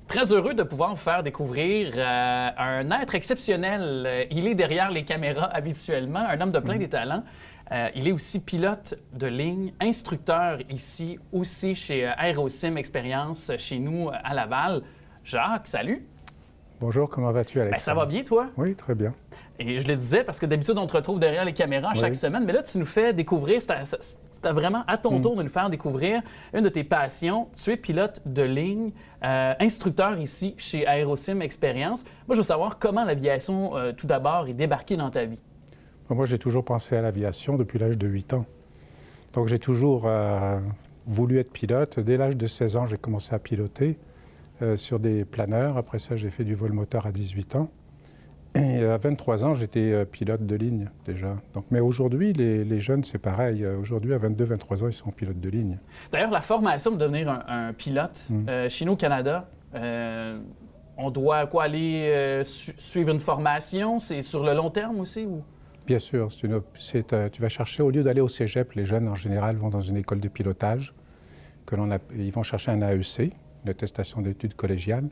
Très heureux de pouvoir vous faire découvrir un être exceptionnel. Il est derrière les caméras habituellement, un homme de plein des talents. Il est aussi pilote de ligne, instructeur ici aussi chez Aerosim Expérience, chez nous à Laval. Jacques, salut! Bonjour, comment vas-tu, Alex? Ça va bien, toi? Oui, très bien. Et je le disais, parce que d'habitude, on te retrouve derrière les caméras chaque semaine, mais là, tu nous fais découvrir, c'était vraiment à ton tour de nous faire découvrir une de tes passions. Tu es pilote de ligne, instructeur ici chez Aerosim Expérience. Moi, je veux savoir comment l'aviation, tout d'abord, est débarquée dans ta vie. Moi, j'ai toujours pensé à l'aviation depuis l'âge de 8 ans. Donc, j'ai toujours voulu être pilote. Dès l'âge de 16 ans, j'ai commencé à piloter sur des planeurs. Après ça, j'ai fait du vol moteur à 18 ans. Et à 23 ans, j'étais pilote de ligne déjà. Donc, mais aujourd'hui, les jeunes, c'est pareil. Aujourd'hui, à 22-23 ans, ils sont pilotes de ligne. D'ailleurs, la formation de devenir un pilote, chez nous au Canada, on doit aller suivre une formation? C'est sur le long terme aussi? Ou? Bien sûr. Tu vas chercher, au lieu d'aller au cégep, les jeunes en général vont dans une école de pilotage. Ils vont chercher un AEC, une attestation d'études collégiales.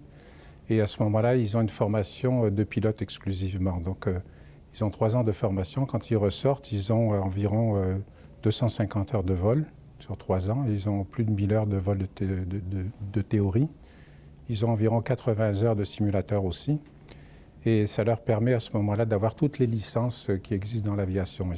Et à ce moment-là, ils ont une formation de pilote exclusivement. Donc, ils ont 3 ans de formation. Quand ils ressortent, ils ont environ 250 heures de vol sur 3 ans. Ils ont plus de 1000 heures de vol de théorie. Ils ont environ 80 heures de simulateur aussi. Et ça leur permet à ce moment-là d'avoir toutes les licences qui existent dans l'aviation.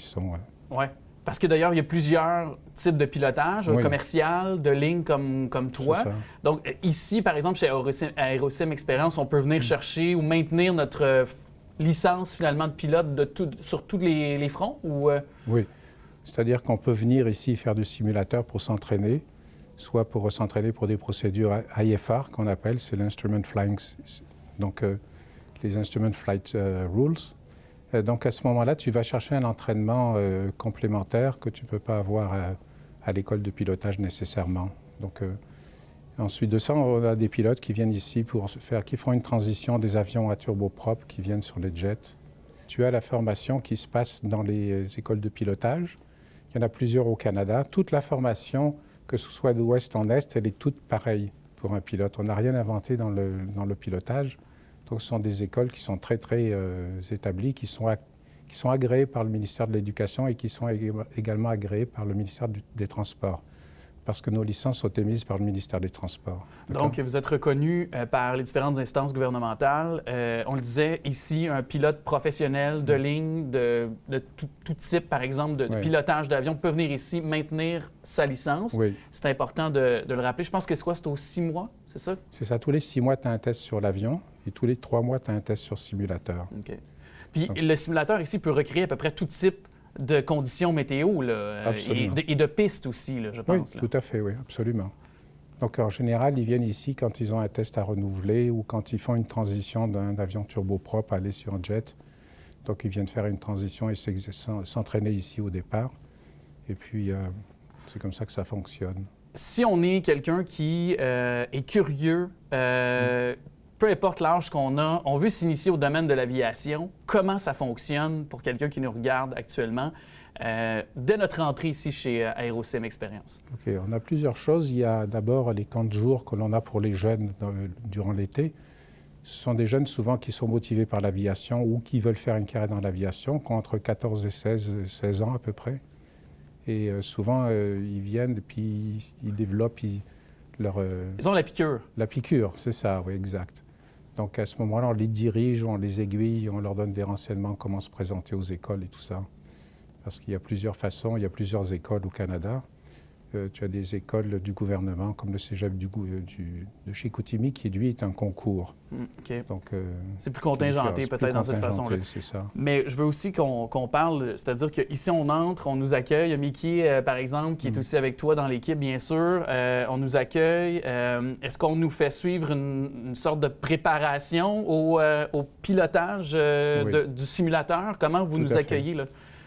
Oui. Parce que d'ailleurs, il y a plusieurs types de pilotage, commercial, de ligne comme toi. Donc ici, par exemple, chez Aerosim Expérience, on peut venir chercher ou maintenir notre licence finalement de pilote sur tous les fronts? Ou, Oui. C'est-à-dire qu'on peut venir ici faire du simulateur pour s'entraîner, soit pour s'entraîner pour des procédures IFR qu'on appelle, c'est l'Instrument Flying, donc les Instrument Flight Rules. Donc à ce moment-là, tu vas chercher un entraînement complémentaire que tu ne peux pas avoir à l'école de pilotage nécessairement. Donc, ensuite de ça, on a des pilotes qui viennent ici qui font une transition des avions à turboprop qui viennent sur les jets. Tu as la formation qui se passe dans les écoles de pilotage. Il y en a plusieurs au Canada. Toute la formation, que ce soit d'ouest en est, elle est toute pareille pour un pilote. On n'a rien inventé dans le pilotage. Donc, ce sont des écoles qui sont très, très établies, qui sont agréées par le ministère de l'Éducation et qui sont également agréées par le ministère des Transports, parce que nos licences ont été mises par le ministère des Transports. Donc, vous êtes reconnu par les différentes instances gouvernementales. On le disait ici, un pilote professionnel de ligne, de tout type, par exemple, de pilotage d'avion, peut venir ici maintenir sa licence. Oui. C'est important de le rappeler. Je pense que c'est aux 6 mois, c'est ça? C'est ça. Tous les 6 mois, tu as un test sur l'avion et tous les 3 mois, tu as un test sur simulateur. OK. Puis le simulateur ici peut recréer à peu près tout type de conditions météo là, et de pistes aussi, là, je pense. Oui, tout à fait, oui, absolument. Donc en général, ils viennent ici quand ils ont un test à renouveler ou quand ils font une transition d'un avion turboprop à aller sur un jet. Donc ils viennent faire une transition et s'entraîner ici au départ. Et puis c'est comme ça que ça fonctionne. Si on est quelqu'un qui est curieux, peu importe l'âge qu'on a, on veut s'initier au domaine de l'aviation, comment ça fonctionne pour quelqu'un qui nous regarde actuellement dès notre entrée ici chez Aerosim Expérience? OK, on a plusieurs choses. Il y a d'abord les camps de jour que l'on a pour les jeunes durant l'été. Ce sont des jeunes souvent qui sont motivés par l'aviation ou qui veulent faire une carrière dans l'aviation, qui ont entre 14 et 16 ans à peu près. Et souvent, ils viennent et puis ils développent Ils ont la piqûre. La piqûre, c'est ça, oui, exact. Donc à ce moment-là, on les dirige, on les aiguille, on leur donne des renseignements, comment se présenter aux écoles et tout ça. Parce qu'il y a plusieurs façons, il y a plusieurs écoles au Canada. Tu as des écoles du gouvernement, comme le cégep de Chicoutimi, qui lui est un concours. OK. Donc, c'est plus contingenté peut-être dans cette façon-là. C'est ça. Mais je veux aussi qu'on parle, c'est-à-dire qu'ici on entre, on nous accueille. Il y a Mickey, par exemple, qui est aussi avec toi dans l'équipe, bien sûr. On nous accueille. Est-ce qu'on nous fait suivre une sorte de préparation au pilotage du simulateur? Comment vous nous accueillez là?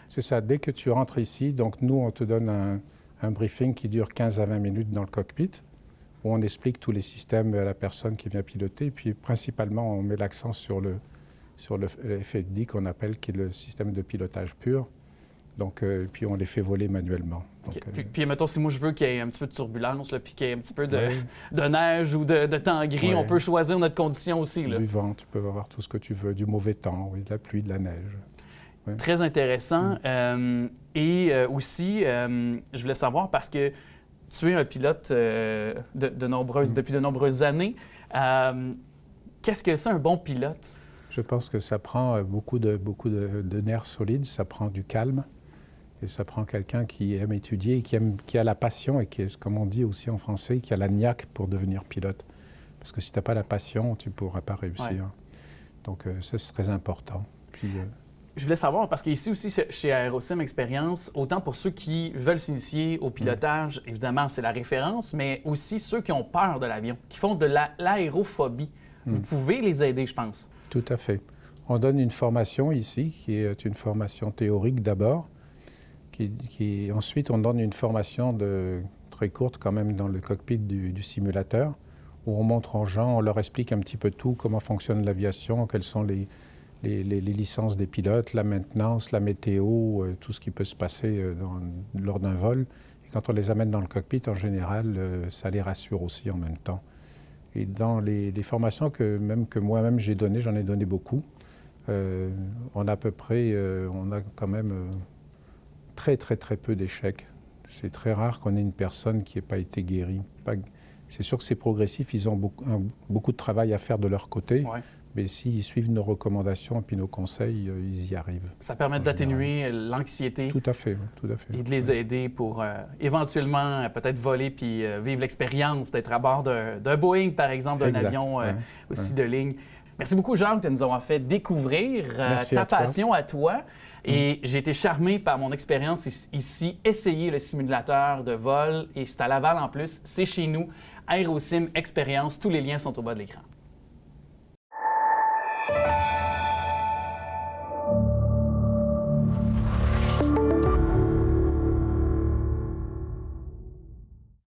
C'est ça. Dès que tu rentres ici, donc nous, on te donne un briefing qui dure 15 à 20 minutes dans le cockpit, où on explique tous les systèmes à la personne qui vient piloter. Et puis principalement, on met l'accent sur le FFD qu'on appelle, qui est le système de pilotage pur. Donc, puis on les fait voler manuellement. Donc, puis, mettons, si moi je veux qu'il y ait un petit peu de turbulence, là, puis qu'il y ait un petit peu de neige ou de temps gris, on peut choisir notre condition aussi. Là. Du vent, tu peux avoir tout ce que tu veux, du mauvais temps, oui, de la pluie, de la neige. Oui. Très intéressant. Et aussi, je voulais savoir, parce que tu es un pilote depuis de nombreuses années, qu'est-ce que c'est un bon pilote? Je pense que ça prend beaucoup de nerfs solides, ça prend du calme. Et ça prend quelqu'un qui aime étudier, et qui a la passion et qui est, comme on dit aussi en français, qui a la niaque pour devenir pilote. Parce que si tu n'as pas la passion, tu ne pourras pas réussir. Ouais. Donc ça, c'est très important. Puis, je voulais savoir, parce qu'ici aussi, chez Aerosim Expérience, autant pour ceux qui veulent s'initier au pilotage, évidemment, c'est la référence, mais aussi ceux qui ont peur de l'avion, qui font de l'aérophobie. Vous pouvez les aider, je pense. Tout à fait. On donne une formation ici, qui est une formation théorique d'abord. Ensuite, on donne une formation très courte quand même dans le cockpit du simulateur, où on montre aux gens, on leur explique un petit peu tout, comment fonctionne l'aviation, quelles sont les licences des pilotes, la maintenance, la météo, tout ce qui peut se passer lors d'un vol. Et quand on les amène dans le cockpit, en général, ça les rassure aussi en même temps. Et dans les formations que moi-même j'ai données, j'en ai donné beaucoup, on a à peu près, on a quand même très peu d'échecs. C'est très rare qu'on ait une personne qui n'ait pas été guérie. C'est sûr que c'est progressif, ils ont beaucoup de travail à faire de leur côté, mais s'ils suivent nos recommandations et puis nos conseils, ils y arrivent. Ça permet d'atténuer l'anxiété. Tout à fait, tout à fait. Et de les aider pour éventuellement peut-être voler puis vivre l'expérience d'être à bord d'un Boeing, par exemple, d'un avion aussi de ligne. Merci beaucoup, Jacques, de nous avoir fait découvrir ta passion à toi. Et j'ai été charmé par mon expérience ici, essayer le simulateur de vol. Et c'est à Laval en plus, c'est chez nous. Aerosim Expérience, tous les liens sont au bas de l'écran.